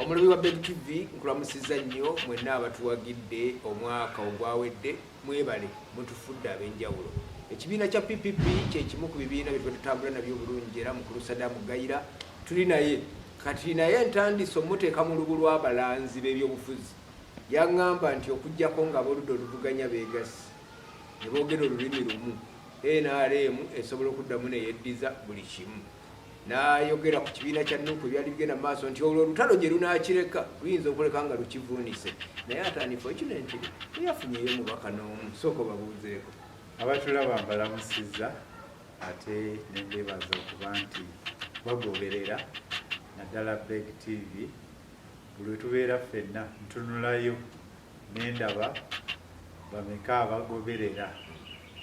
Omulubi wa Big TV nkulamusizza nnyo mwenna abatuwagidde omwaka ogwawedde mwebale mutufudde ab'enjawulo. Ekibiina kya PPP kye kimu ku bibiina bye tutambula nabyo obulungi era mukulu Saddam Gayira tuli naye kati naye ntandise omuteeka mu lubu lw'abalanzi b'ebyobufuzi. Yaŋŋamba nti okuggyako ng'aboludda oluvuganya beegasi ne boogera olulimi lumu NRM esobola okuddamu neyeddiza buli kimu. N'ayogera ku kibiina kya Nuupu byali bigenda mu maaso nti olwo olutalo gye lunaakireka luyinza okuleka nga lukivuunise naye ate unfortunately teyafunyeyo mubaka n'omu. Sooka babuuzeeko. Abatulaba mbalamusizza ate ne mbeebaza okuba nti bagoberera naddala Big TV buli lwe tubeera ffenna ntunulayo n'endaba bameka abagoberera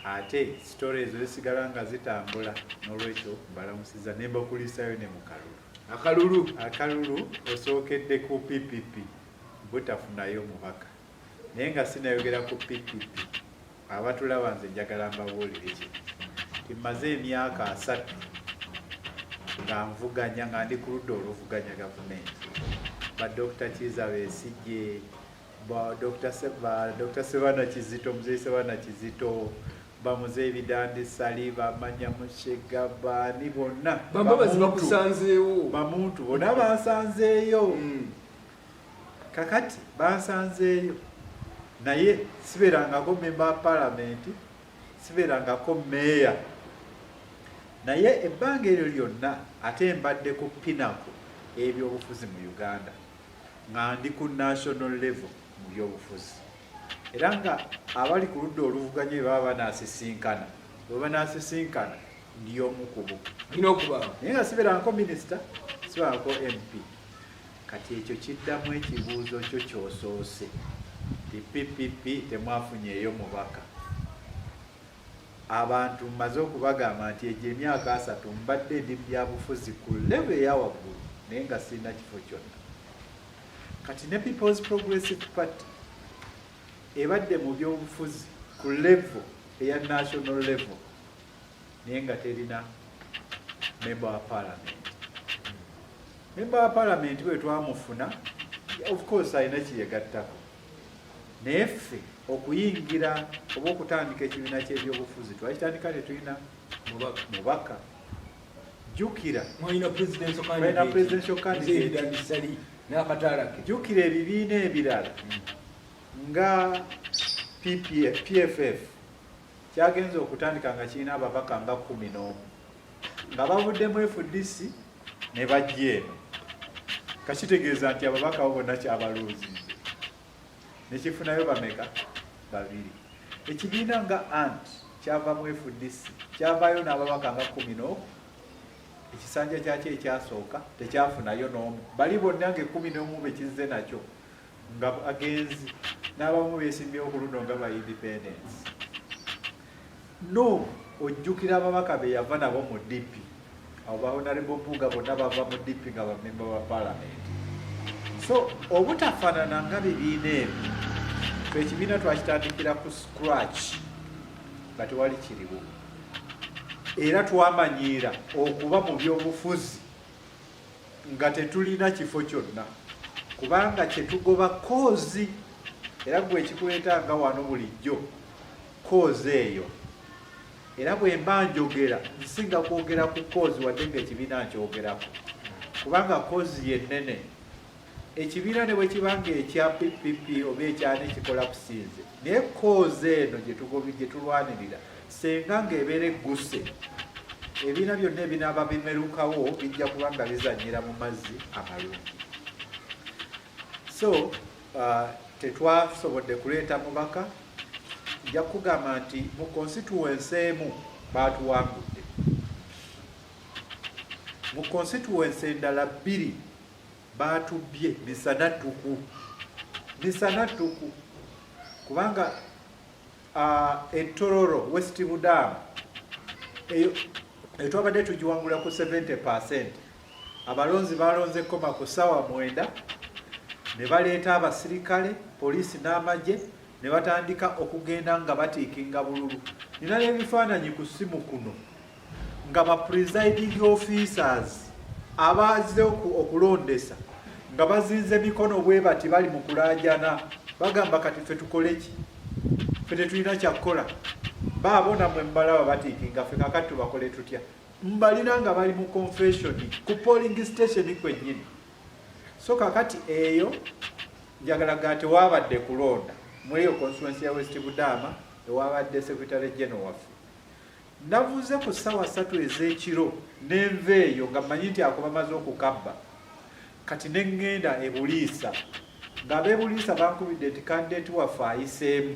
ate sitole ezo zisigala nga zitambula. N'olwekyo mbalamusizza ne mbakulisayo ne mu kalulu. Akalulu osookedde ku PPP butafunayo mubaka naye nga sinayogera ku PPP. Abatulaba nze njagala mbabuulire ki timaze emyaka 3 nga nvuganya nga ndi ku ludda oluvuganya gavumenti ba Dr. Kiza Besigye ba Dr. Sebana Kizito Muzeyi Sebana Kizito ba Muzeyi Bidandi Sali ba Manya Mushega bani bonna bambabazi bakusanzeewo bamuntu bonna bansanzeeyo kakati bansanzeeyo naye siberangako memba wa palamenti siberangako meya naye ebbanga eryo lyonna ate mbadde ku pinako ebyobufuzi mu Uganda nga ndi ku national level mu byobufuzi era nga abali ku ludda oluvuganya bwe baba banaasisinkana bwe banaasisinkana ndi omu ku bo naye nga siberangako minisita siberangako MP. Kati ekyo kiddamu ekibuuzo kyo kyosoose PPP temwafunyeeyo mubaka. Abantu mmaze okubagamba nti egyo emyaka 3 mbadde ndi byabufuzi ku level eya waggulu naye nga sirina kifo kyonna. Kati ne People's Progressive Party ebadde mu byobufuzi ku level eya national level naye nga terina member wa parliament. Member wa parliament bwe twamufuna of course alina kiyegattako naye ffe okuyingira oba okutandika ekibiina ky'ebyobufuzi twakitandika ne tulina mubaka. Jjukira presidential candidate jjukira ebibiina ebirala nga PFF kyagenza okutandika nga kirina ababaka nga 11 nga bavuddemu FDC ne bajja eno. Kakitegeeza nti ababaka bo bonna kyabaluuzize nekifunayo bameka 2. Ekibiina nga ANT kyava mu FDC kyavaayo n'ababaka nga 11. Ekisanja kyakyo ekyasooka tekyafunayo n'omu. Bali bonna nga 11 bekizze nakyo nga agenzi n'abamu beesimbyewo ku luno nga ba independence. No ojjukira ababaka be yava nabo mu DP abo ba Honorable Mpuuga bonna bava mu DP nga bamemba wa parliament. So obutafaanana nga bibiina ebyo ekibiina twakitandikira ku scratch nga tewali kiriwo era twamanyiira okuba mu byobufuzi nga tetulina kifo kyonna kubanga kyetugoba koozi era gwe kikuleetanga wano bulijjo koozi eyo. Era bwe mba njogera nsinga kwogera ku koozi wadde ng'ekibiina nkyogerako kubanga koozi yennene. Ekibiina ne bwe kibanga ekya PPP oba ekyani kikola kusinze naye koozi eno gye tulwanirira senga ng'ebeera egguse ebibiina byonna ebinaaba bimerukawo bijja kuba nga bizannyira mu mazzi amalungi. So tetwasobodde kuleeta mubaka. Nja kugamba nti mu constituency emu baatuwangudde, mu constituency endala 2 baatubbye misana ttuku kubanga Tororo West Budamu etwabadde tugiwangula ku 70%. Abalonzi balonzeko ku ssaawa 9 ne baleeta abasirikale poliisi n'amagye ne batandika okugenda nga batiikinga bululu. Nina n'ebifaananyi ku ssimu kuno nga ba presiding officers abazze okulondesa nga bazinze emikono bwe bati bali mu kulaajana bagamba kati ffe tukole ki ffe tetulina kyakukola baabo namwe mbalaba batiikinga ffe kakati tubakole tutya mbalina nga bali mu confession ku polling station kwennyini so kakati eyo njagala ga tewabadde kulonda muri eyo constituency ya West Budama ewabadde secretary general waffe navuze ku ssaawa 3 ez'ekiro nenva eyo nga mmanyi nti ako bamaze okukabba kati neŋŋenda e Buliisa ng'abeebuliisa bankubidde nti candidate waffe ayiseemu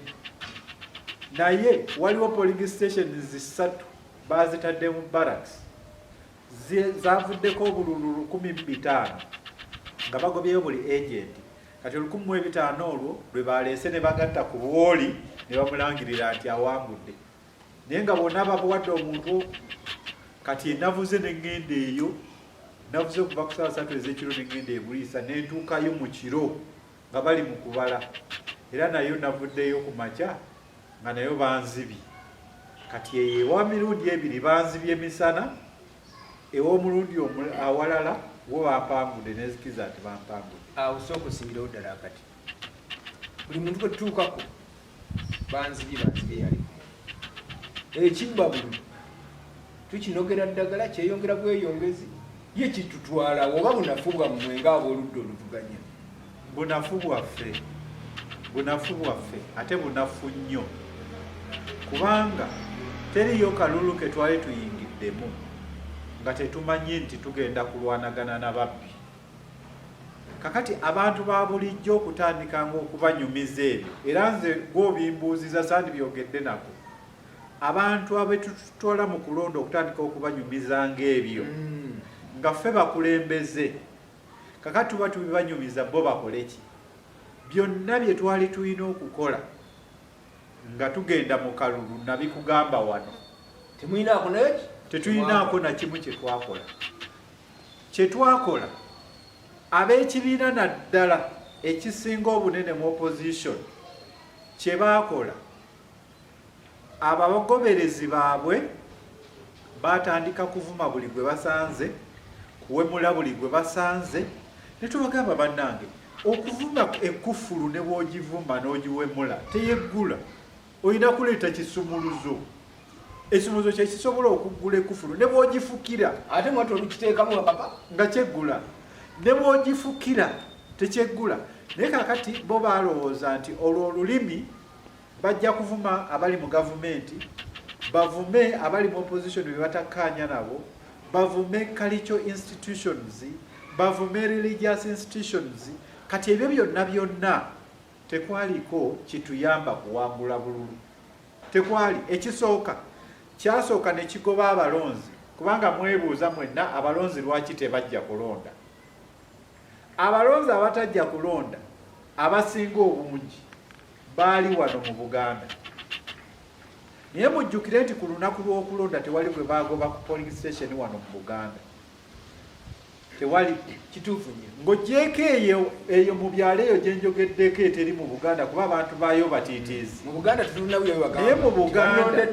naye waliwo polling stations 3 bazitadde mu barracks zavuddeko obululu 1500 nga bagobyeyo buli agent kati 1500 olwo lwe baleese ne bagatta ku bwoli ne bamulangirira nti awangudde naye nga bonna babuwadde omuntu kati navuze neŋŋenda eyo navuze okuva ku ssaawa 3 ez'ekiro neŋŋenda e Buliisa nentuukayo mu kiro nga bali mu kubala era nayo navuddeyo ku makya nga nayo banzibi kati eyo ewa mirundi ebiri banzibye emisana ew'omulundi awalala wo bampangudde nezikiza nti bampangudde awo sooka osingirawo ddala akati buli muntu kwe tutuukako banzibye yali ekibba bulu tukinogera ddagala kyeyongera bweyongezi ye kitutwala oba bunafu bwammwe ng'abooludda oluvuganya bunafu bwaffe ate bunafu nnyo kubanga teriyo kalulu ke twali tuyingiddemu nga tetumanyi nti tugenda kulwanagana nababbi kakati abantu ba bulijjo okutandikanga okubanyumiza ebyo era nze gw'obimbuuziza sandi byogedde nako abantu abetututwala mu kulonda okutandika okubanyumiza ng'ebyo nga ffe bakulembeze kakati tuba tubibanyumiza bo bakole ki byonna bye twali tulina okukola nga tugenda mu kalulu nabikugamba wano tetulinaako na kimu kyetwakola ab'ekibiina naddala ekisinga obunene mu opposition kye baakola abagoberezi baabwe batandika kuvuma buli gwe basanze kuwemula buli gwe basanze ne tubagamba bannange okuvuma ekkufulu ne bw'ogivuma n'ogiwemula teyeggula olina kuleeta kisumuluzo ekisumuluzo kye kisobola okuggula ekkufulu ne bw'ogifukira ate mwati olukiteekamu papa nga kyeggula ne bw'ogifukira tekyeggula naye kakati bo balowooza nti olwo olulimi bajja kuvuma abali mu gavumenti bavume abali mu opposition be batakkaanya nabo bavume cultural institutions bavume religious institutions kati ebyo byonna tekwaliko kituyamba kuwangula bululu tekwali ekisooka kyasooka ne kigoba abalonzi kubanga mwebuuza mwenna abalonzi lwaki tebajja kulonda abalonzi abatajja kulonda abasinga obungi baali wano mu Buganda naye mujjukire nti ku lunaku lw'okulonda tewali gwe bagoba ku polling station wano mu Buganda tewali kituufu nnyo ng'oggyeko eyo mu byalo eyo gye njogeddeko eteri mu Buganda kuba abantu baayo batiitiizi mu Buganda naye mu Buganda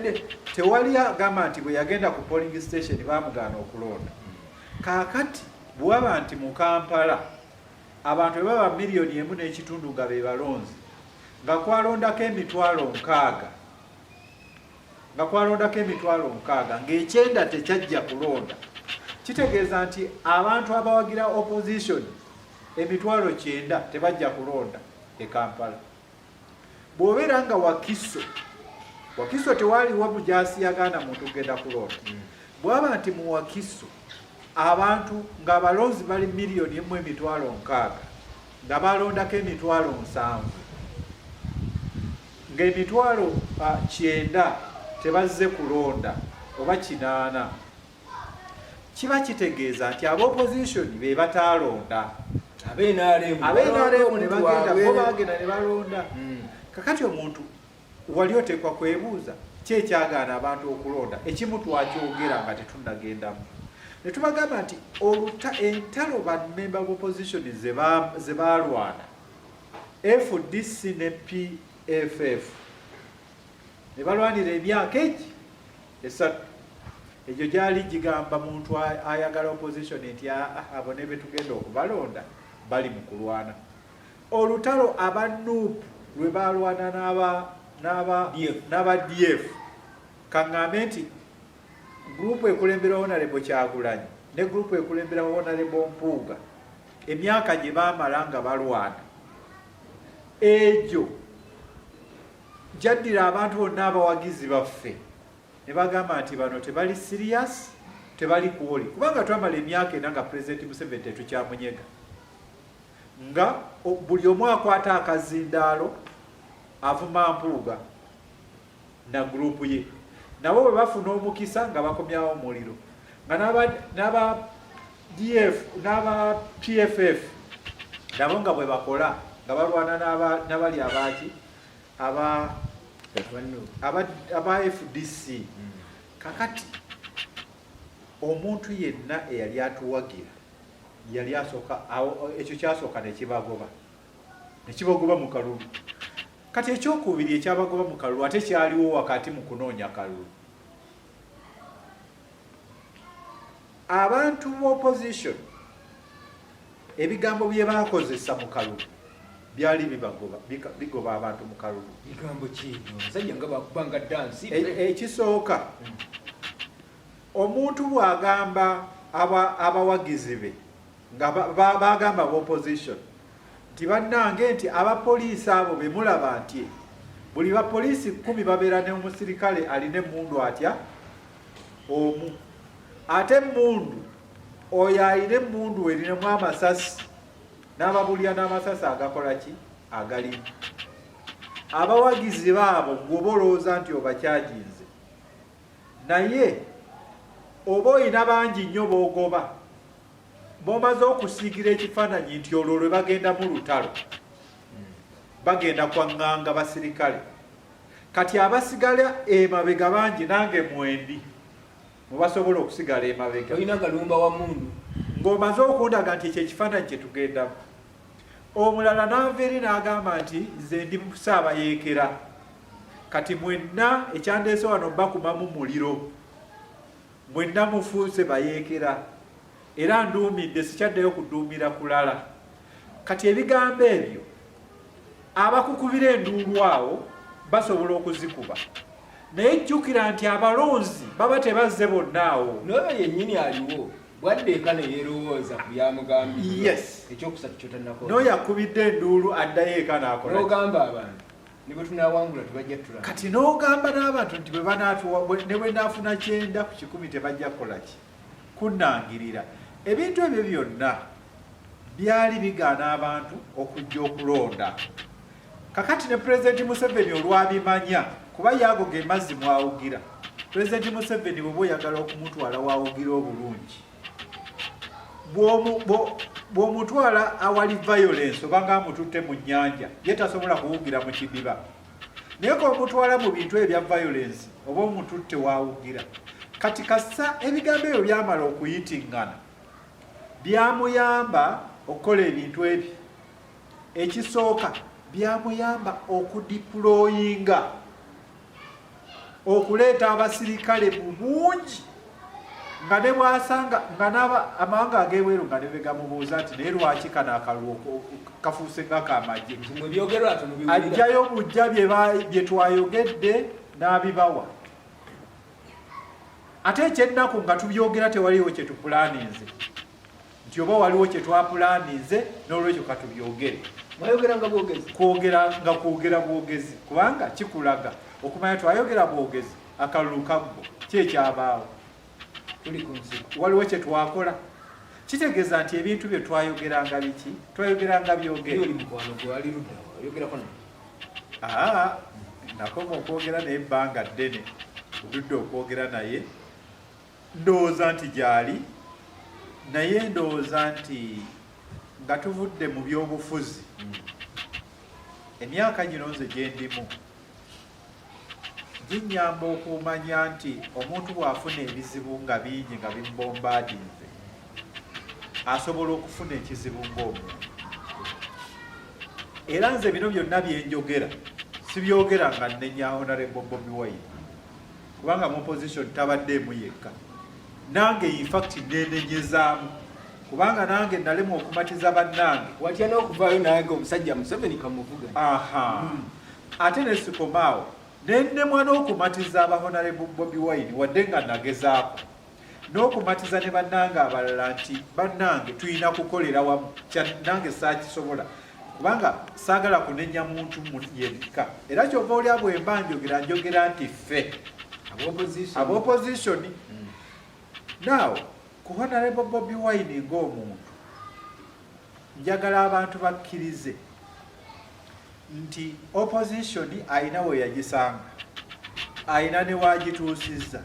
tewali agamba nti bwe yagenda ku polling station baamugaana okulonda kaakati bwaba nti mu Kampala abantu bwe baba miliyoni 1.5 nga be balonzi nga kwalondako emitwalo 6 ng'ekyenda tekyajja kulonda kitegeeza nti abantu abawagira opposition emitwalo 9 tebajja kulonda e Kampala bw'obeera nga Wakiso tewaliwo mujaasi yagaana muntu kugenda kulonda bw'aba nti mu Wakiso abantu ng'abalonzi bali miliyoni 1.6 nga balondako emitwalo 7 ng'emitwalo 9 tebazze kulonda oba 8 kiba kitegeeza nti ab'opposition be bataalonda ab'NRM ne bagenda ne balonda kakati omuntu wali oteekwa kwebuuza ki ekyagaana abantu okulonda ekimu twakyogera nga tetunnagendamu ne tubagamba nti entalo bammemba b'opposition ze baalwana FDC ne PFF ne balwanira emyaka esatu ekyo gyali gigamba muntu ayagala opposition nti abo ne betugenda okubalonda bali mu kulwana. Olutalo aba NUP lwe balwana n'aba DF kaŋŋambe nti gurupu ekulembera Honorable Kyagulanyi ne gurupu ekulembera Honorable Mpuuga emyaka gye baamala nga balwana egyo jaddira abantu bonna abawagizi baffe ne bagamba nti bano tebali serious tebali kuwoli kubanga twamala emyaka ena nga President Museveni tetukyamunyega nga buli omu akwata akazindaalo avuma Mpuuga na gurupu ye nabo bwe bafuna omukisa nga bakomyawo omuliro nga n'aba DF n'aba PFF nabo nga bwe bakola nga balwana n'abali abaki aba FDC kakati omuntu yenna eyali atuwagira yali asooka ekyo kyasooka nekibagoba mu kalulu kati ekyokubiri ekyabagoba mu kalulu ate kyaliwo wakati mu kunoonya kalulu abantu mu opposition ebigambo bye bakozesa mu kalulu byali bigoba abantu mu kalulu bigambo ki nsajja nga bakubanga dansi ekisooka omuntu bw'agamba abawagizi be nga bagamba opposition nti bannange nti abapoliisi abo be mulaba nti buli bapoliisi 10 babeera ne omusirikale alina emmundu atya omu ate emmundu oyo alina emmundu erinamu amasasi n'ababulya n'amasasi agakola ki agalimu abawagizi baabo gwoba olowooza nti obakyaginze naye oba oyina bangi nnyo boogoba bomaze okusiigira ekifaananyi nti olwo lwe bagenda mu lutalo bagenda kwaŋŋanga basirikale kati abasigala emabega bangi nange mwendi mubasobola okusigala emabega olina galumba wa mundu ng'omaze okundaga nti ekyo ekifaananyi kye tugendamu omulala n'ava eri n'agamba nti nze ndi Ssaabayeekera kati mwenna ekyandeese wano bakumamu muliro mwenna mufuuse bayeekera era nduumidde sikyaddeyo kuduumira kulala kati ebigambo ebyo abakukubira enduulu awo basobola okuzikuba naye jjukira nti abalonzi baba tebazze bonna awo n'oyo yennyini aliwo bwaddeeka ne yeerowooza ku byamugambye yes ekyokusatu kyotannako n'oyo akubidde enduulu addayo eka n'akola n'ogamba abantu ne bwe tunaawangula tebajja tulaba kati n'ogamba n'abantu nti ne bwe naafuna 9 ku 10 tebajja kukola ki kunnangirira ebintu ebyo byonna byali bigaana abantu okujja okulonda kakati ne Pulezidenti Museveni olwabimanya kuba yaago ge mazzi mwawugira Pulezidenti Museveni bw'oba oyagala okumutwala waawugira obulungi bw'omutwala awali violence oba nga amututte mu nnyanja ye tasobola kuwugira mu kidiba naye k'omutwala mu bintu ebya violence oba omututte waawugira kati kassa ebigambo ebyo byamala okuyitingana byamuyamba okukola ebintu ebyo ekisooka byamuyamba okudiployinga okuleeta abasirikale mu bungi nga ne bwasanga nga amawanga ag'ebweru nga ne begamubuuza nti naye lwaki kano akalulu kafuuse ng'akamagye ajjayo bujja bye twayogedde n'abibawa ate ekyennaku nga tubyogera tewaliwo kye tupulaninze nti oba waliwo kye twapulaninze n'olwekyo katubyogere kwogera bwogezi kubanga kikulaga okumanya twayogera bwogezi akalulu kabbo kyekyabaawo waliwo kye twakola kitegeeza nti ebintu bye twayogeranga biki twayogeranga byogere nakoma okwogera naye ebbanga ddene oludde okwogera naye ndowooza nti gyali naye ndowooza nti nga tuvudde mu byobufuzi emyaka gino nze gyendimu ginyamba okumanya nti omuntu bw'afuna ebizibu nga bingi nga bimbombaadinze asobola okufuna ekizibu ng'omuntu era nze bino byonna byenjogera sibyogera nga nnenya Honorable Bobi Wine kubanga mu opposition tabaddeemu yekka nange infact nenenyezaamu kubanga nange nalemu okumatiza bannange watya n'okuvaayo nange omusajja Museveni kamuvuga ate nesikomaawo nennemwa n'okumatiza abahonarebo Bobi Wine wadde nga nagezaako n'okumatiza ne bannange abalala nti bannange tulina kukolera wamu nange saakisobola kubanga saagala kunenya muntu yenka era kyova oli abo emba njogera nti ffe ab'opposition now ku Honorable Bobi Wine ng'omuntu njagala abantu bakkirize nti opposition ayina we yagisanga ayina ne wagituusizza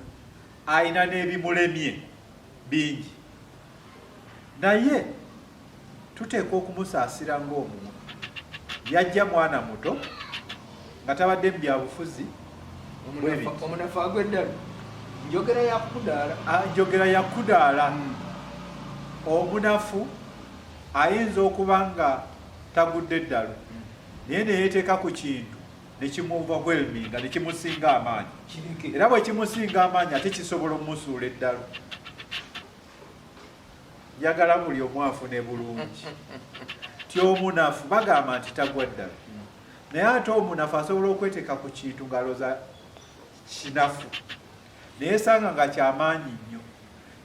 ayina n'ebimulemye bingi naye tuteekwa okumusaasira ng'omuntu yajja mwana muto nga tabadde mu byabufuzi omunafu agw'eddalo njogera yakudaala omunafu ayinza okuba nga tagudde eddalo naye neyeteeka ku kintu nekimuoverwhelminga nekimusinga amaanyi era bwe kimusinga amaanyi ate kisobola omusuula eddalo njagala buli omu afune bulungi ti omunafu bagamba nti tagwa ddala naye ate omunafu asobola okweteeka ku kintu ngaloza kinafu naye sanga nga kyamaanyi nnyo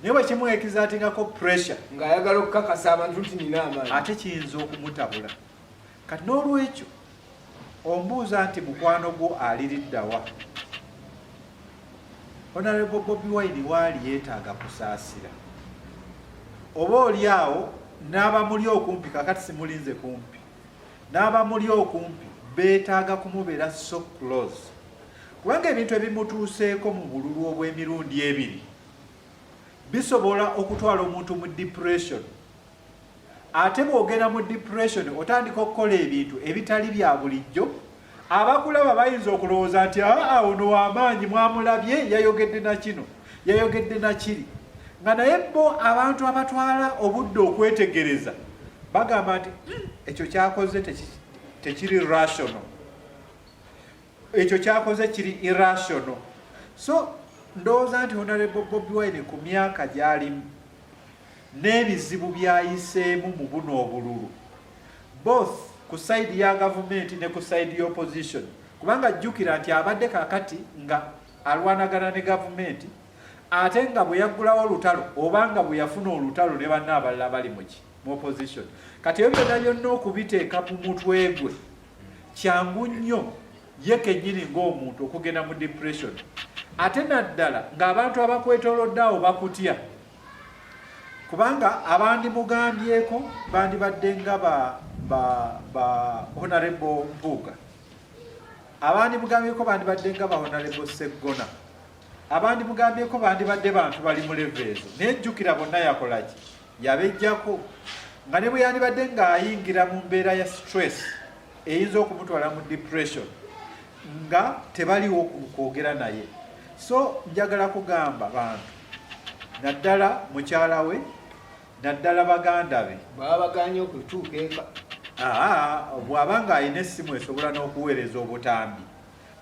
naye bwe kimwekizaatingako pressure ng'ayagala okukakasa abantu nti nina amaanyi ate kiyinza okumutabula kati n'olwekyo ombuuza nti mukwano gwo aliriddawa Honorable Bobi Wine waali yeetaaga kusaasira oba oli awo n'abamuli okumpi kakati simulinze kumpi n'abamuli okumpi beetaaga kumubeera so close kubanga ebintu ebimutuuseeko mu bululu obw'emirundi ebiri bisobola okutwala omuntu mu depression ate bw'ogenda mu depression otandika okukola ebintu ebitali bya bulijjo abakulaba bayinza okulowooza nti ono w'amaanyi mwamulabye yayogedde na kino yayogedde na kiri nga naye bo abantu abatwala obudde okwetegereza bagamba nti ekyo kyakoze tekiri rational ekyo kyakoze kiri irrational so ndowooza nti Honorable Bobi Wine ku myaka gy'alimu n'ebizibu byayiseemu mu buno obululu both ku side ya gavumenti ne ku side ya opposition kubanga jjukira nti abadde kakati nga alwanagana ne gavumenti ate nga bwe yaggulawo olutalo oba nga bwe yafuna olutalo ne banna abalala bali mu opposition kati ebyo byonna byonna okubiteeka mu mutwe gwe kyangu nnyo ye kennyini ng'omuntu okugenda mu depression ate naddala ng'abantu abakwetoolodde awo bakutya kubanga abandimugambyeko bandibadde nga ba Honorable Mbuga abandimugambyeko bandibadde nga ba Honorable Seggona abandimugambyeko bandibadde bantu bali mu leveezo naye jjukira bonna yakolaki yabejjako nga ne bwe yandibadde ng'ayingira mu mbeera ya stress eyinza okumutwala mu depression nga tebaliwo kwogera naye so njagala kugamba bantu naddala mukyala we naddala baganda be babaganye okutuuka eka bw'aba nga alina essimu esobola n'okuweereza obutambi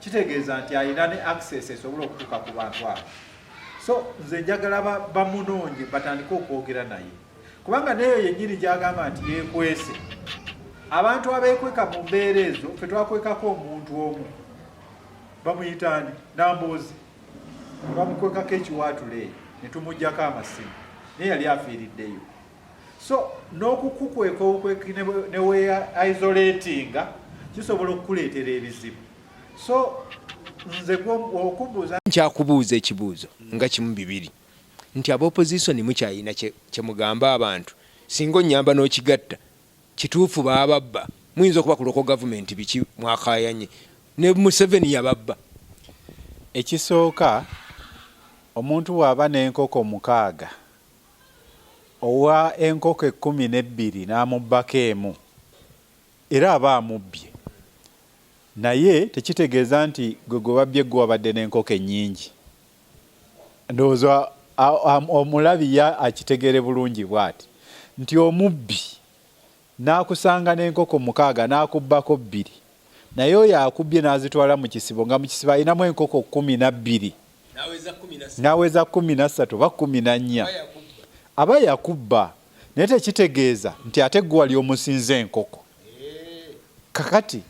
kitegeeza nti alina ne access esobola okutuuka ku bantu abo so nze njagala bamunoonye batandike okwogera naye kubanga neyo yennyini gy'agamba nti yeekwese abantu abeekweka mu mbeera ezo fe twakwekako omuntu omu bamuyitani Namboozi bamukwekako ekiwaatule ne tumuggyako amasimu naye yali afiiriddeyo so n'okukukweka okweki ne weisolatinga kisobola okukuleetera ebizibu so nze okubuuza nkyakubuuza ekibuuzo nga kimu bibiri nti ab'opposition mukyayina kyemugamba abantu singa onnyamba n'okigatta kituufu baababba muyinza okuba ku local government biki mwakayanye ne Museveni yababba ekisooka omuntu waaba n'enkoko 6 owa enkoko 12 n'amubbako emu era aba amubbye naye tekitegeeza nti gwe babbye gwe wabadde n'enkoko ennyingi ndowooza omulabi ya akitegere bulungi bw'ati nti omubbi n'akusanga n'enkoko 6 n'akubbako 2 naye oyo akubbye n'azitwala mu kisibo nga mu kisibo alinamu enkoko 12 naweza 13 oba 14 aba yakubba naye tekitegeeza nti ate gwe wali omusinze enkoko kakati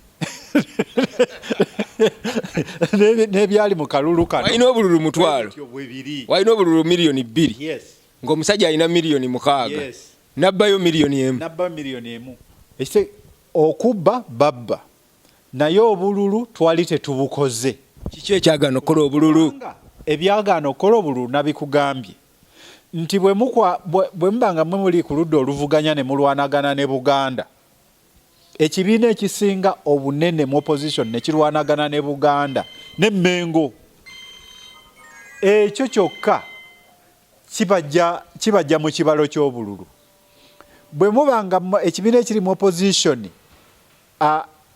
n'ebyali mu kalulu kano walina obululu mutwalo walina obululu miliyoni 2 ng'omusajja alina miliyoni 6 nabbayo miliyoni 1 ekite okubba babba naye obululu twali tetubukoze kiki ekyagaana okukola obululu ebyagaana okukola obululu nabikugambye nti bwe mubanga mwe muli ku ludda oluvuganya ne mulwanagana ne Buganda ekibiina ekisinga obunene mu opposition ne kirwanagana ne Buganda ne Mengo ekyo kyokka kibajja mu kibalo ky'obululu bwe mubanga ekibiina ekiri mu opposition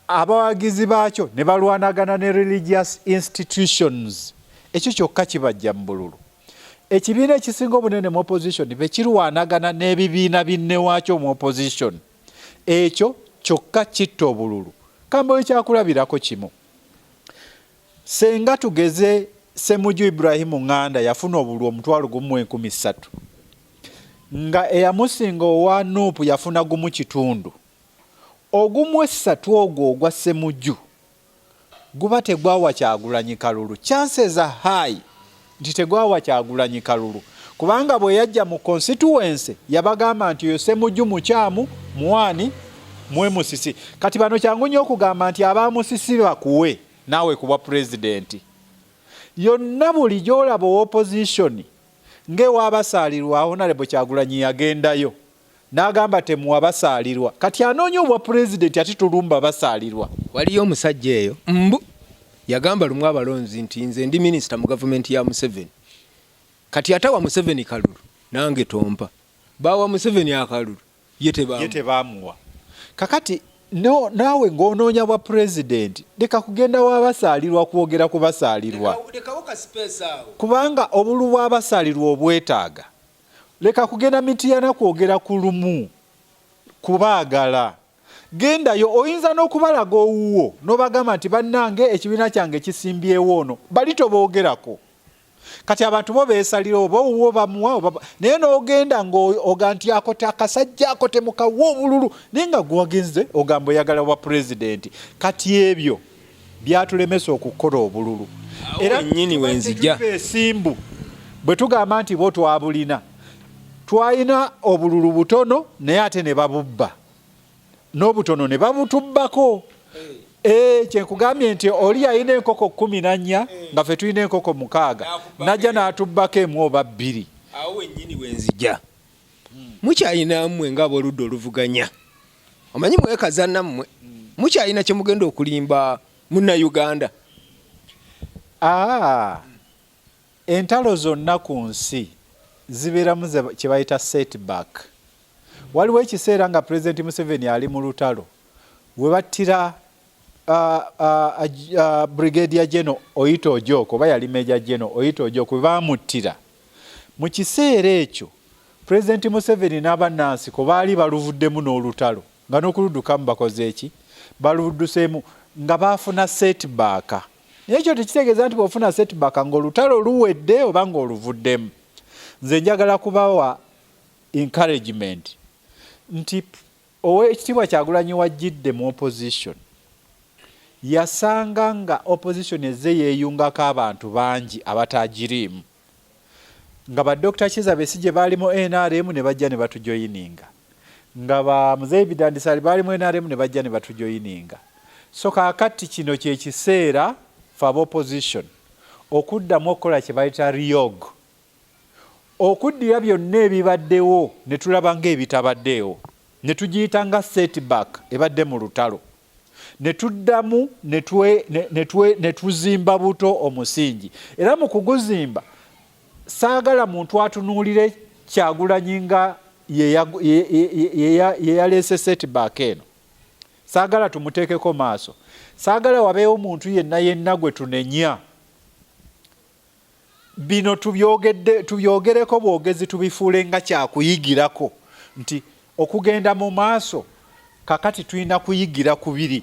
abawagizi baakyo ne balwanagana ne religious institutions ekyo kyokka kibajja mu bululu ekibiina ekisinga obunene mu opposition be kirwanagana n'ebibiina binne waakyo mu opposition ekyo kyokka kitta obululu kambe kyakulabirako kimu senga tugeze Ssemujju Ibrahim Nganda yafuna obululu 1,300 nga eyamusinga owa Nuupu yafuna gumu kitundu ogumu 3 ogwo ogwa Ssemujju guba tegwawa Kyagulanyi kalulu chances are high nti tegwawa Kyagulanyi kalulu kubanga bwe yajja mu constituency yabagamba nti yo Ssemujju mukyamu muwani mwe musisi kati bano kyangu nnyo okugamba nti abamusisi bakuwe naawe kuba president yonna buli gy'olaba opposition ng'ewabasaalirwa Honorable Kyagulanyi yagendayo n'agamba temuwa basaalirwa kati anoonya obwa president ati tulumba basaalirwa waliyo omusajja eyo yagamba lumu abalonzi nti nze ndi minisita mu gavumenti ya Museveni kati atawa Museveni kalulu nange tompa bawa Museveni akalulu ye tebaamuwa kakati naawe ng'onoonya bwa president leka kugenda wabasaalirwa kwogera ku basaalirwa kubanga obulu bw'abasaalirwa obwetaaga leka kugenda mitiyana kwogera ku lumu kubaagala gendayo oyinza n'okubalaga owuwo n'obagamba nti bannange ekibiina kyange kisimbyewo ono bali toboogerako kati abantu bo beesalira oba owuwo bamuwa naye n'ogenda ng'oga nti akote akasajja akote mukawa obululu naye nga gwagenze ogamba oyagala bwa pulezidenti kati ebyo byatulemesa okukola obululu era nnyini wenzija esimbu bwe tugamba nti bo twabulina twalina obululu butono naye ate ne babubba n'obutono ne babutubbako kyenkugambye nti oli yalina enkoko 14 nga ffe tulina enkoko 6 najja n'atubbako emu oba 2 awo wennyini wenzija mukyalina mmwe ng'aboludde oluvuganya omanyi mwekaza nammwe mukyalina kye mugenda okulimba munnayuganda entalo zonna ku nsi zibeeramu kye bayita setback waliwo ekiseera nga Pulezidenti Museveni ali mu lutalo we battira Brigadier General Oyito Ojoko oba yali Major General Oyito Ojoko we bamuttira mu kiseera ekyo Pulezidenti Museveni n'abannansi baali baluvuddemu n'olutalo nga n'okuluddukamu bakoze eki baludduseemu nga baafuna setback naye ekyo tekitegeeza nti bw'ofuna setback ng'olutalo luwedde oba ng'oluvuddemu nze njagala kubawa encouragement nti Oweekitiibwa Kyagulanyi wajjidde mu opposition yasanga nga opposition ezze yeeyungako abantu bangi abatagiriimu nga ba Dr. Kizza Besigye baali mu NRM ne bajja ne batujoyininga nga ba Muzeeyi Bidandisali baali mu NRM ne bajja ne batujoyininga so kaakati kino kye kiseera fa opposition okuddamu okukola kye bayita reorg okuddira byonna ebibaddewo ne tulaba ng'ebitabaddeewo ne tugiyita nga setback ebadde mu lutalo ne tuddamu ne tuzimba buto omusingi era mu kuguzimba saagala muntu atunuulire Kyagulanyi nga ye yaleese setback eno saagala tumuteekeko maaso saagala wabeewo muntu yenna gwe tunenya bino tubyogereko bwogezi tubifuule nga kyakuyigirako nti okugenda mu maaso kakati tulina kuyigira ku biri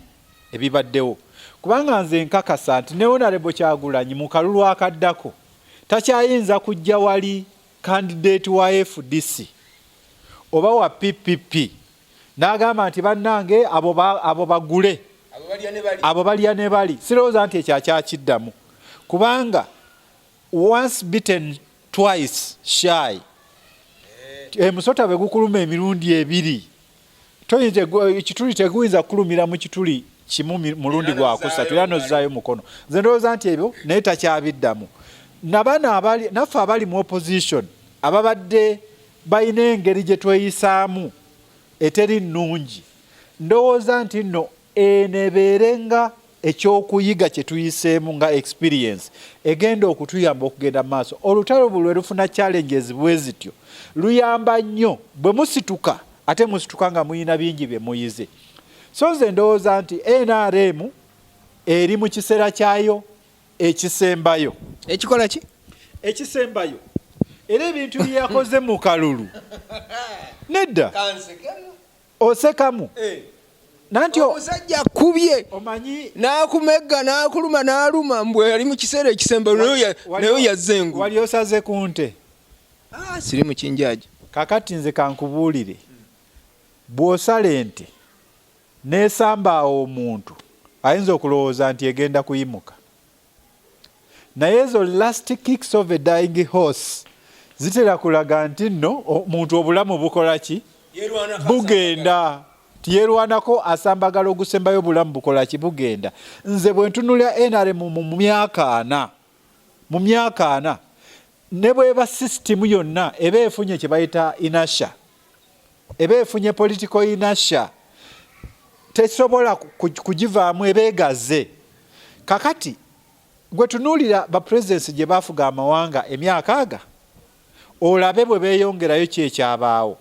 ebibaddewo kubanga nze nkakasa nti ne Honorable Kyagulanyi mu kalulu akaddako takyayinza kujja wali candidate wa FDC oba wa PPP n'agamba nti bannange abo bagule abo balya ne bali sirowooza nti ekyo akyakiddamu kubanga once bitten twice shy emusota bwe gukuluma emirundi ebiri ekituli teguyinza kukulumira mu kituli kimu mulundi gwakusatu era nozzaayo mukono nze ndowooza nti ebyo naye takyabiddamu naffe abali mu opposition ababadde balina engeri gye tweyisaamu eteri nnungi ndowooza nti nno enebeerenga ekyokuyiga kye tuyiseemu nga experience egenda okutuyamba okugenda mu maaso olutalo bwe lufuna challenges bwe zityo luyamba nnyo bwe musituka ate musituka nga muyina bingi bye muyize so nze ndowooza nti NRM eri mu kiseera kyayo ekisembayo ekikola ki ekisembayo era ebintu byeyakoze mu kalulu nedda osekamu nanti omusajja akubye omanyi n'akumegga n'akuluma n'aluma mbwe yali mu kiseera ekisembayo nayo yazze engu wali osaze ku nte siri mu kinjaaji kakati nze kankubuulire bw'osala ente n'esamba awo omuntu ayinza okulowooza nti egenda kuyimuka naye ezo last kicks of a dying horse zitera kulaga nti nno omuntu obulamu bukola ki bugenda tiyerwanako asambagala ogusembayo obulamu bukola ki bugenda nze bwe ntunulya NRM mu myaka ana ne bweba system yonna eba efunye kye bayita inertia eba efunye political inertia tesobola kugivaamu ebeegaze kakati gwe tunuulira bapresidents gye baafuga amawanga emyaka aga olabe bwe beeyongerayo kyekyabaawo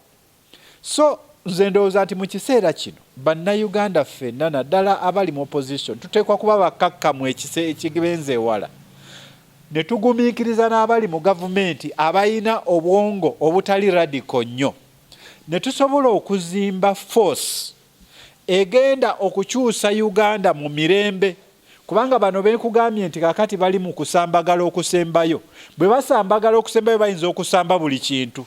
so nze ndowooza nti mu kiseera kino bannayuganda ffenna naddala abali mu opposition tuteekwa kuba bakkakkamu ekigenze ewala ne tugumiikiriza n'abali mu gavumenti abalina obwongo obutali radical nnyo ne tusobola okuzimba force egenda okukyusa Uganda mu mirembe kubanga bano beekugambye nti kakati bali mu kusambagala okusembayo bwe basambagala okusembayo bayinza okusamba buli kintu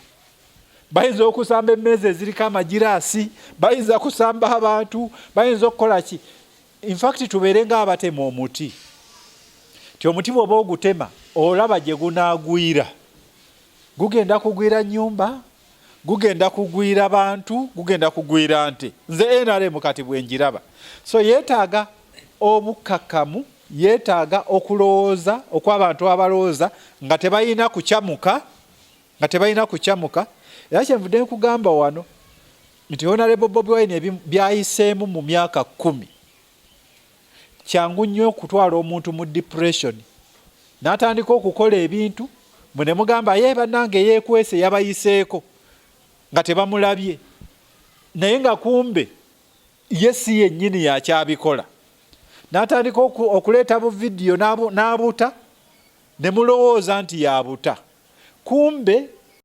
bayinza okusamba emmeza eziriko amagiraasi bayinza kusamba abantu bayinza okukola ki in fact tubeere ng'abatema omuti ti omuti bw'oba ogutema olaba gye gunaagwira gugenda kugwira nnyumba gugenda kugwira bantu gugenda kugwira nte nze NRM kati bwenjiraba so yeetaaga obukkakkamu yeetaaga okulowooza okw'abantu abalowooza nga tebalina kucamuka era kyenvudde nkugamba wano nti Honorable Bobi Wine byayiseemu mu myaka 10 kyangu nnyo okutwala omuntu mu depression n'atandika okukola ebintu mwe ne mugamba ye bannange yeekwese yabayiseeko nga tebamulabye naye nga kumbe ye si yennyini yakyabikola n'atandika okuleeta bu vidiyo n'abuta ne mulowooza nti yabuta kumbe